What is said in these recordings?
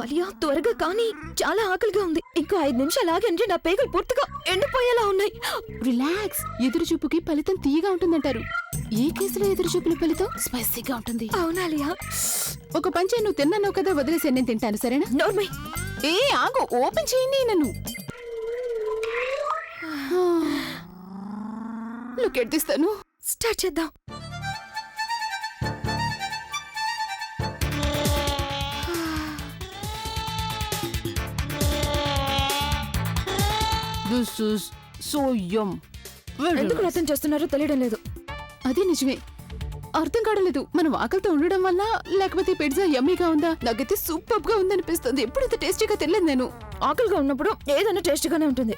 అలియా త్వరగా కానీ, చాలా ఆకలిగా ఉంది. ఇంకో 5 నిమిషాలు ఆగండి, నా పేగులు పూర్తిగా ఎండిపోయేలా ఉన్నాయి. రిలాక్స్. ఎదురుచూపుకి ఫలితం తీయగా ఉంటుందంటారు. ఏ కేసులో ఎదురుచూపుల ఫలితం స్పైసీగా ఉంటుంది. అవునా అలియా? ఒక పంచే నువ్వు తిన్నావు కదా, వదిలేసి నేను తింటాను, సరేనా? నోర్మై. ఏ ఆగు, ఓపెన్ చేయండి నన్ను. లొకెట్టిస్తాను. స్టార్ట్ చేద్దాం. This is so yum. ఎందుకు రతం చేస్తున్నారో తెలియడం లేదు. అది నిజమే, అర్థం కావలేదు. మనం ఆకలితో ఉండడం వల్ల, లేకపోతే పిజ్జా యమ్మీగా ఉందా? నాకైతే సూపర్ గా ఉందనిపిస్తుంది. ఎప్పుడు ఇంత టేస్టీగా తినలేదు నేను. ఆకలిగా ఉన్నప్పుడు ఏదైనా టేస్టీగానే ఉంటుంది.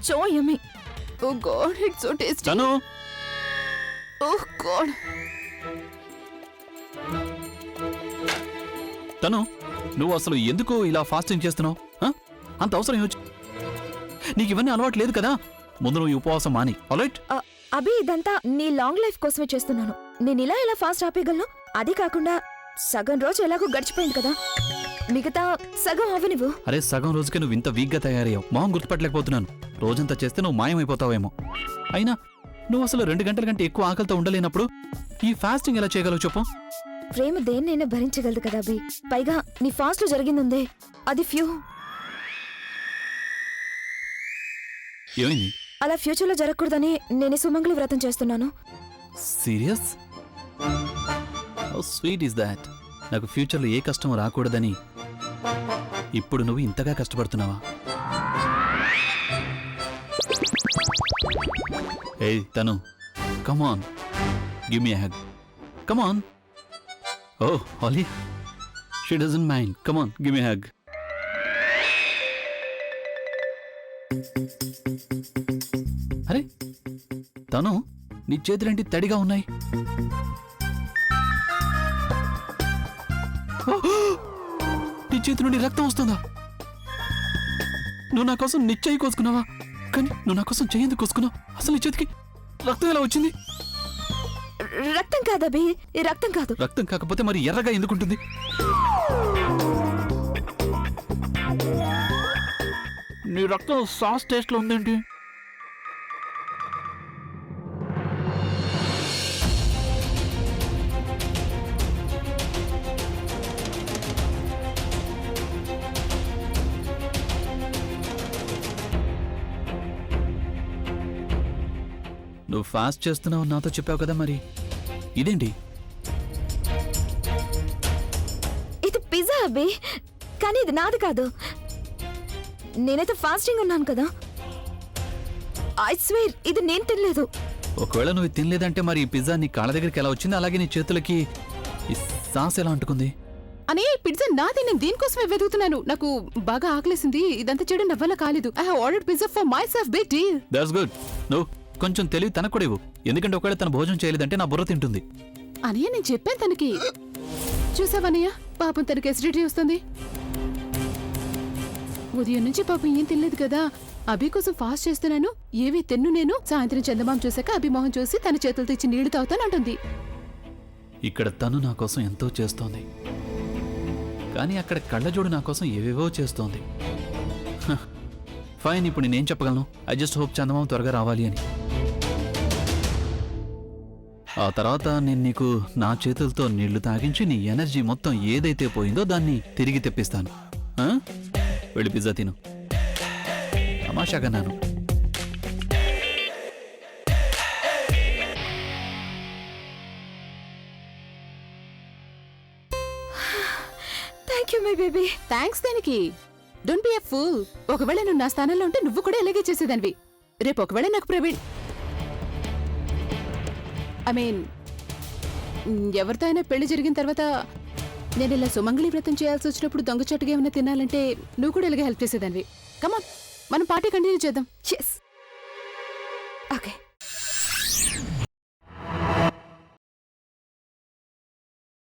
So yummy. Oh god, it's so tasty. తను ఓ గాడ్. తను నువ్వు అసలు ఎందుకు ఇలా ఫాస్టింగ్ చేస్తున్నావు? అంత అవసరం ఏమొచ్చు? నీకు ఇవన్నీ అలవాటు లేదు కదా. ముందు నువ్వు ఈ ఉపవాసం మాని. ఆల్రైట్? అభి, ఇదంతా నీ లాంగ్ లైఫ్ కోసమే చేస్తున్నాను. నేను ఇలా ఫాస్ట్ ఆపేయగలను. అది కాకుండా సగం రోజు ఎలాగో గడిచిపోయింది కదా, మిగతా సగం అవనివ్వు. అరే, సగం రోజుకే నువ్వు ఇంత వీక్గా తయారయ్యావు. మొహం గుర్తుపట్టలేకపోతున్నాను. రోజంతా చేస్తే నువ్వు మాయమైపోతావేమో. అయినా నువ్వు అసలు 2 గంటల కంటే ఎక్కువ ఆకలితో ఉండలేనప్పుడు ఈ ఫాస్టింగ్ ఎలా చేయగలవు చెప్పు? ప్రేమ దేన్నైనా భరించగలదు కదా అభి. పైగా నీ ఫాస్ట్ లో జరిగింది అది ఫ్యూ. ఏమైంది? అలా ఫ్యూచర్ లో జరగకూడదని నేను సుమంగళి వ్రతం చేస్తున్నాను. Serious? How sweet is that. నాకు ఫ్యూచర్లో ఏ కష్టం రాకూడదని ఇప్పుడు నువ్వు ఇంతగా కష్టపడుతున్నావా? ఏయ్ తను, come on, give me a hug. Come on. Oh Holly, she doesn't mind. Come on, give me a hug. అరే తను, నీ చేతులేంటి తడిగా ఉన్నాయి? నీ చేతి నుండి రక్తం వస్తుందా? నువ్వు నా కోసం నీ చెయ్యి కోసుకున్నావా? కానీ నువ్వు నా కోసం చెయ్యి ఎందుకు కోసుకున్నావు? అసలు నీ చేతికి రక్తం ఎలా వచ్చింది? రక్తం కాదు అభి, రక్తం కాదు. రక్తం కాకపోతే మరి ఎర్రగా ఎందుకుంటుంది? నీ రక్తం సాస్ టేస్ట్ లో ఉందేంటి? నువ్వు ఫాస్ట్ చేస్తున్నావు నాతో చెప్పావు కదా, మరి ఇదేంటి? ఇది పిజ్జా అభి, కానీ ఇది నాది కాదు. నేనైతే ఫాస్టింగ్ ఉన్నాను కదా. ఐ స్వేర్ ఇది నేను తినలేదు. ఒకవేళ నువ్వు తినలేదంటే మరి ఈ పిజ్జా నీ కాళ్ళ దగ్గరికి ఎలా వచ్చింది? అలాగే నీ చేతులకి ఈ సాస్ ఎలా అంటుకుంది? అనే పిజ్జా నాది, నేను దీనికోసమే వెతుకుతున్నాను. నాకు బాగా ఆకలేసింది. ఇదంతా చేయడం నా వల్ల కాలేదు. I have ordered pizza for myself. Big deal. That's good. నువ్వు కొంచెం తెలివి తనకు కూడా ఇవ్వు. ఎందుకంటే ఒకవేళ తన భోజనం చేయలేదంటే నా బుర్ర తింటుంది. అనయ్య, నేను చెప్పాను తనకి. చూసావనయ్య, పాపం తనకి ఎసిడిటీ వస్తుంది. ఉదయం నుంచి పాపం ఏం తినలేదు కదా. అభి కోసం ఫాస్ట్ చేస్తున్నాను. ఏవి తిన్ను నేను. సాయంత్రం చందమామ చూశాక అభి మొహం చూసి తన చేతులతో ఇచ్చి నీళ్లు తాగుతానంటుంది. ఇక్కడ తను నా కోసం ఎంతో చేస్తోంది, కానీ అక్కడ కళ్ళజోడు నా కోసం ఏవేవో చేస్తోంది. ఫైన్, ఇప్పుడు నేనేం చెప్పగలను? ఐ జస్ట్ హోప్ చందమామ త్వరగా రావాలి అని. ఆ తర్వాత నేను నీకు నా చేతులతో నీళ్లు తాగించి నీ ఎనర్జీ మొత్తం ఏదైతే పోయిందో దాన్ని తిరిగి తెప్పిస్తాను. వెళ్ళి పిజ్జా తిను. తమాషాగా నాను. Thank you my baby. Thanks దానికి. Don't be a fool. ఒకవేళ నువ్వు నా స్థానంలో ఉంటే నువ్వు కూడా ఇలాగే చేసేదానివి. రేపు ఒకవేళ నాకు ప్రవీణ్, ఐ మీన్ ఎవరితో అయినా పెళ్లి జరిగిన తర్వాత నేను ఇలా సుమంగళి వ్రతం చేయాల్సి వచ్చినప్పుడు దొంగచాటుగా ఏమైనా తినాలంటే నువ్వు కూడా ఇలాగే హెల్ప్ చేసేదానివి. కమాన్, మనం పార్టీ కంటిన్యూ చేద్దాం. ఎస్.